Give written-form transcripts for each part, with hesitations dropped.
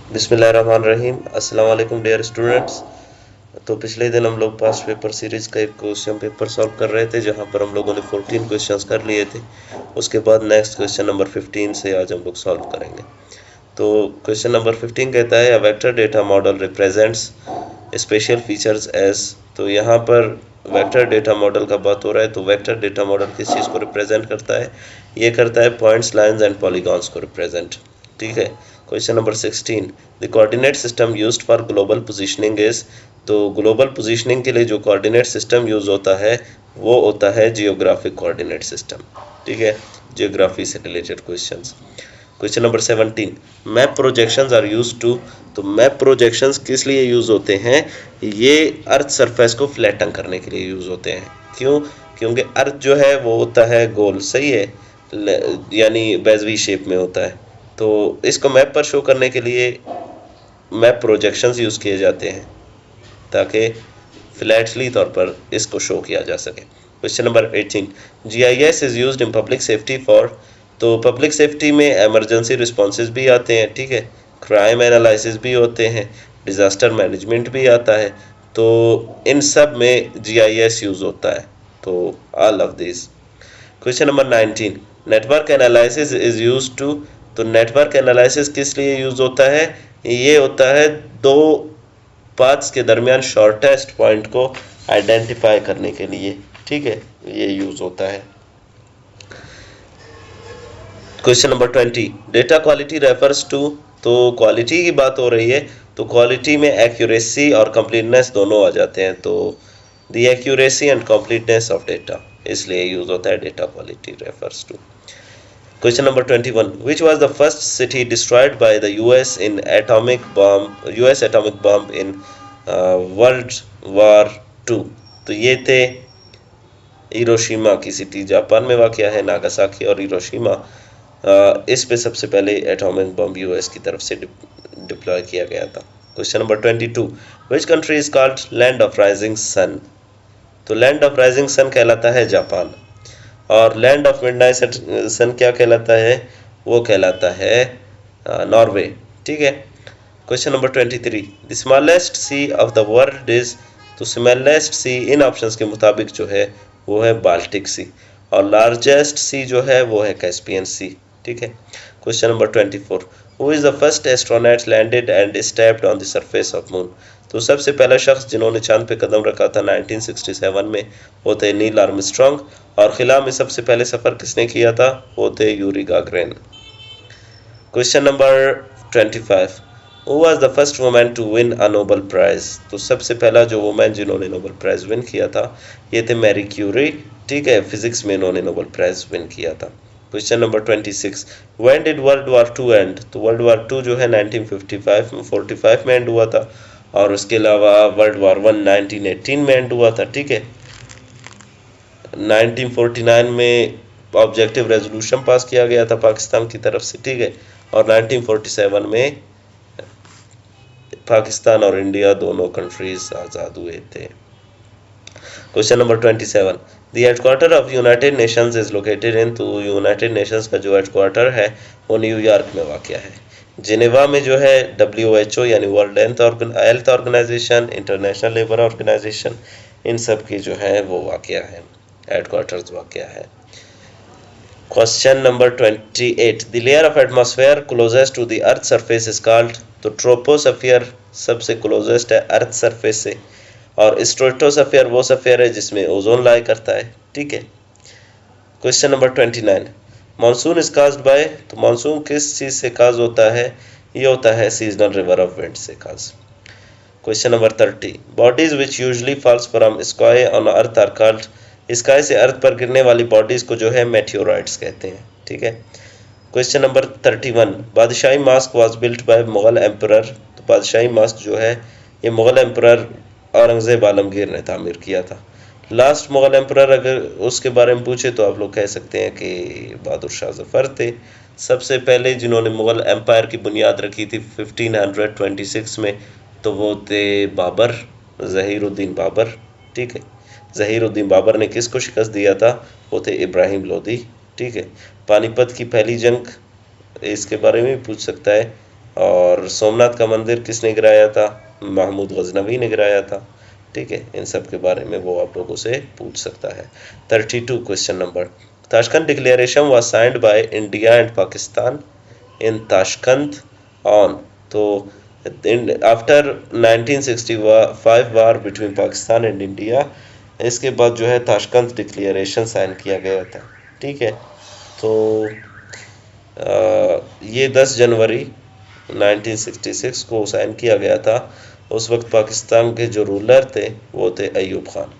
बिस्मिल्लाहिर्रहमानिर्रहीम। अस्सलाम वालेकुम डियर स्टूडेंट्स। तो पिछले दिन हम लोग पास्ट पेपर सीरीज का एक क्वेश्चन पेपर सॉल्व कर रहे थे, जहां पर हम लोगों ने 14 क्वेश्चंस कर लिए थे। उसके बाद नेक्स्ट क्वेश्चन नंबर 15 से आज हम लोग सॉल्व करेंगे। तो क्वेश्चन नंबर 15 कहता है a vector data model represents spatial features as. तो यहाँ पर वेक्टर डेटा मॉडल का बात हो रहा है। तो वेक्टर डेटा मॉडल किस चीज़ को रिप्रेजेंट करता है? ये करता है पॉइंट्स, लाइंस एंड पॉलीगॉन्स को रिप्रेजेंट। ठीक है। Question number 16, the coordinate system used for global positioning is. तो ग्लोबल पोजीशनिंग के लिए जो कोऑर्डिनेट सिस्टम यूज होता है वो होता है जियोग्राफिक कोऑर्डिनेट सिस्टम। ठीक है, जियोग्राफी से related questions. Question number 17, map projections are used to. तो मैप प्रोजेक्शंस किस लिए यूज होते हैं? ये अर्थ सरफेस को फ्लैटन करने के लिए यूज होते हैं। क्यों? क्योंकि अर्थ जो है वो होता है गोल, सही है, यानी बेज़वी शेप में होता है। तो इसको मैप पर शो करने के लिए मैप प्रोजेक्शंस यूज किए जाते हैं ताकि फ्लैटली तौर पर इसको शो किया जा सके। Question number 18, GIS is used in public safety for. तो पब्लिक सेफ्टी में इमरजेंसी रिस्पॉन्सेज भी आते हैं, ठीक है, क्राइम एनालिसिस भी होते हैं, डिज़ास्टर मैनेजमेंट भी आता है। तो इन सब में GIS यूज होता है। तो all of this. Question number 19, network analysis is use to. तो नेटवर्क एनालिसिस किस लिए यूज होता है? ये होता है दो पाथ्स के दरमियान शॉर्टेस्ट पॉइंट को आइडेंटिफाई करने के लिए। ठीक है, ये यूज होता है। Question number 20, data quality refers to. तो क्वालिटी की बात हो रही है, तो क्वालिटी में एक्यूरेसी और कंप्लीटनेस दोनों आ जाते हैं। तो the accuracy and completeness of data, इसलिए यूज होता है data quality refers to. Question number 21, which was the first city destroyed by the US in atomic bomb, US atomic bomb in world war 2। तो ये थे Hiroshima की city, Japan में वाक़या है, नागासाकी और हिरोशिमा। इस पे सबसे पहले एटॉमिक बम US की तरफ से डिप्लॉय किया गया था। Question number 22, which country is called land of rising sun. तो लैंड ऑफ राइजिंग सन कहलाता है जापान, और लैंड ऑफ मिडनाइट सन क्या कहलाता है? वो कहलाता है नॉर्वे। ठीक है। Question number 23, the smallest sea of the world is. तो स्मॉलेस्ट सी इन ऑप्शंस के मुताबिक जो है वो है बाल्टिक सी, और लार्जेस्ट सी जो है वो है कैस्पियन सी। ठीक है। Question number 24, who is the first astronaut landed and stepped on the surface of moon. तो सबसे पहला शख्स जिन्होंने चांद पे कदम रखा था 1967 में वो थे नील आर्मस्ट्रॉन्ग, और खिला में सबसे पहले सफ़र किसने किया था? वो थे Yuri Gagarin. Question number 25, who was the first women to win a Nobel prize. तो सबसे पहला जो वुमेन जिन्होंने नोबेल प्राइज विन किया था ये थे मैरी क्यूरी। ठीक है, फिजिक्स में इन्होंने नोबेल प्राइज विन किया था। Question number 26, when did world war 2 and. तो वर्ल्ड वॉर 2 जो है 1945 में एंड हुआ था, और उसके अलावा वर्ल्ड वॉर 1 1918 में एंड हुआ था। ठीक है। 1949 में ऑब्जेक्टिव रेजोल्यूशन पास किया गया था पाकिस्तान की तरफ से। ठीक है। और 1947 में पाकिस्तान और इंडिया दोनों कंट्रीज आज़ाद हुए थे। Question number 27, the headquarter of United Nations is located in. तो यूनाइटेड नेशंस का जो हेडक्वार्टर है वो न्यूयॉर्क में वाक़या है। जिनेवा में जो है WHO यानी world health organization, international labour organization, इन सब की जो है वो वाक़या है, हेडक्वार्टर्स वाक़या है। Question number 28, the layer of atmosphere closest to the earth surface is called. तो ट्रोपोस्फियर सबसे क्लोजेस्ट है अर्थ सरफेस से, और स्ट्रेटोस्फियर वो स्फीयर है जिसमें ओजोन लाई करता है। ठीक है। Question number 29, monsoon is caused by. तो मानसून किस चीज़ से काज होता है? ये होता है सीजनल रिवर ऑफ विंड से cause. Question number 30, bodies which usually falls from sky on earth are called. Sky से अर्थ पर गिरने वाली बॉडीज को जो है मेटियोराइड्स कहते हैं। ठीक है। Question number 31, Badshahi mask was built by Mughal emperor. तो बादशाही मास्क जो है ये मुगल एम्परर औरंगजेब आलमगीर ने तामीर किया था। लास्ट मुगल एम्परर अगर उसके बारे में पूछे तो आप लोग कह सकते हैं कि बहादुर शाह जफर थे। सबसे पहले जिन्होंने मुगल एम्पायर की बुनियाद रखी थी 1526 में, तो वो थे बाबर, ज़हीरुद्दीन बाबर। ठीक है। ज़हीरुद्दीन बाबर ने किसको शिकस्त दिया था? वो थे इब्राहिम लोदी। ठीक है। पानीपत की पहली जंग, इसके बारे में भी पूछ सकता है, और सोमनाथ का मंदिर किसने गिराया था? महमूद गजनवी ने गिराया था। ठीक है, इन सब के बारे में वो आप लोगों से पूछ सकता है। 32 question number, Tashkent declaration was signed by India and Pakistan in Tashkent on, तो after 1965 war between Pakistan and India, इसके बाद जो है ताशकंद डिक्लेरेशन साइन किया गया था। ठीक है, तो ये 10 जनवरी 1966 को साइन किया गया था। उस वक्त पाकिस्तान के जो रूलर थे वो थे Ayub Khan.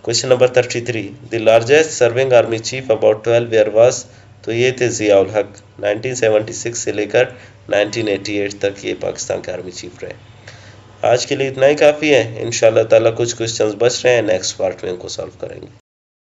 Question number 33, the largest serving army chief about 12 year was, तो ये थे ज़िया उल हक। 1976 से लेकर 1988 तक ये पाकिस्तान के आर्मी चीफ रहे। आज के लिए इतना ही काफ़ी है। इंशाल्लाह ताला कुछ क्वेश्चंस बच रहे हैं, नेक्स्ट पार्ट में इनको सॉल्व करेंगे।